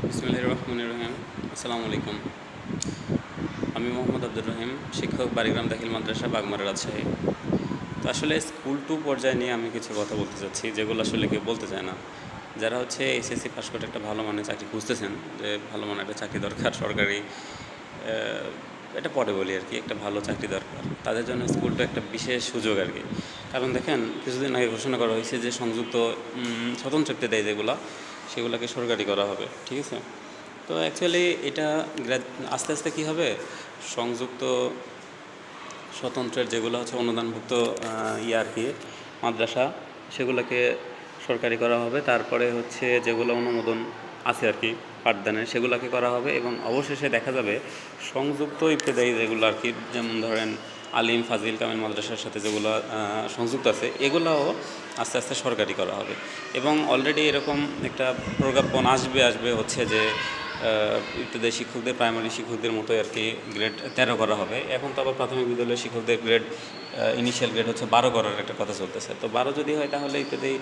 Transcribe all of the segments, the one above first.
বিসমিল্লাহির রহমানির রহিম। আসসালামু আলাইকুম। আমি মোহাম্মদ আব্দুর রহিম, শিক্ষক, বাড়িগ্রাম দাখিল মাদ্রাসা, বাগমারা, রাজশাহী। তো আসলে স্কুল টু পর্যায়ে নিয়ে আমি কিছু কথা বলতে চাচ্ছি, যেগুলো আসলে কেউ বলতে চায় না। যারা হচ্ছে এসএসসি পাস করে একটা ভালো মানের চাকরি খুঁজতেছেন, যে ভালো মানের একটা চাকরি দরকার, সরকারি, এটা পরে বলি আর কি, একটা ভালো চাকরি দরকার, তাদের জন্য স্কুলটা একটা বিশেষ সুযোগ আর কি। কারণ দেখেন, কিছুদিন আগে ঘোষণা করা হয়েছে যে সংযুক্ত স্বতন্ত্র দেয় যেগুলো, সেগুলোকে সরকারি করা হবে, ঠিক আছে? তো অ্যাকচুয়ালি এটা আস্তে আস্তে কী হবে, সংযুক্ত স্বতন্ত্রের যেগুলো হচ্ছে অনুদানভুক্ত আর কি মাদ্রাসা, সেগুলোকে সরকারি করা হবে। তারপরে হচ্ছে যেগুলো অনুমোদন আছে আর কি পাঠদানের, সেগুলোকে করা হবে। এবং অবশেষে দেখা যাবে সংযুক্ত ইবতেদায়ী যেগুলো আর কি, যেমন ধরেন আলিম, ফাজিল, কামিল মাদ্রাসার সাথে যেগুলো সংযুক্ত আছে, এগুলোও আস্তে আস্তে সরকারি করা হবে। এবং অলরেডি এরকম একটা প্রজ্ঞাপন আসবে হচ্ছে যে ইবতদায়ী শিক্ষকদের প্রাইমারি শিক্ষকদের মতোই আর কি গ্রেড 13 করা হবে। এখন তো আবার প্রাথমিক বিদ্যালয়ের শিক্ষকদের গ্রেড ইনিশিয়াল গ্রেড হচ্ছে 12 করার একটা কথা চলতেছে। তো 12 যদি হয়, তাহলে ইত্যাদি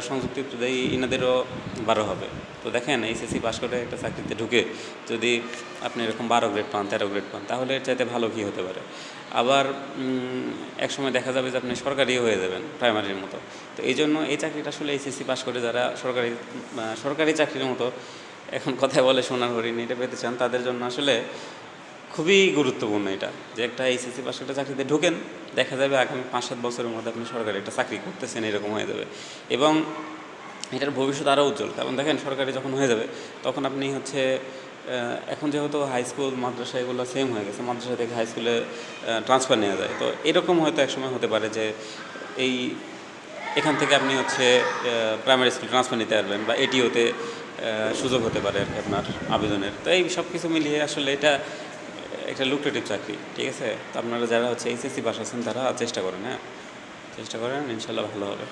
সংযুক্ত ইত্যাদি ইনাদেরও 12 হবে। তো দেখেন, এইচএসসি পাস করে একটা চাকরিতে ঢুকে যদি আপনি এরকম 12 গ্রেড পান, 13 গ্রেড পান, তাহলে এর চাইতে ভালো কী হতে পারে? আবার এক সময় দেখা যাবে যে আপনি সরকারি হয়ে যাবেন প্রাইমারির মতো। তো এই জন্য এই চাকরিটা আসলে এইচএসসি পাস করে যারা সরকারি চাকরির মতো, এখন কথায় বলে সোনার হরিণ, এটা পেতে চান, তাদের জন্য আসলে খুবই গুরুত্বপূর্ণ এটা, যে একটা এইচএসসি পাস একটা চাকরিতে ঢোকেন, দেখা যাবে আগামী 5-7 বছরের মধ্যে আপনি সরকারি একটা চাকরি করতেছেন, এরকম হয়ে যাবে। এবং এটার ভবিষ্যৎ আরও উজ্জ্বল। কারণ দেখেন, সরকারি যখন হয়ে যাবে, তখন আপনি হচ্ছে এখন যেহেতু হাই স্কুল মাদ্রাসা এগুলো সেম হয়ে গেছে, মাদ্রাসা থেকে হাই স্কুলে ট্রান্সফার নেওয়া যায়। তো এরকম হয়তো একসময় হতে পারে যে এই এখান থেকে আপনি হচ্ছে প্রাইমারি স্কুল ট্রান্সফার নিতে পারবেন, বা এটিওতে সুযোগ হতে পারে আর কি আপনার আবেদনের। তো এই সব কিছু মিলিয়ে আসলে এটা একটা লুক্রেটিভ চাকরি, ঠিক আছে? তো আপনারা যারা হচ্ছে এইচএসসি পাস আছেন, তারা চেষ্টা করেন, হ্যাঁ, চেষ্টা করেন, ইনশাল্লাহ ভালো হবে।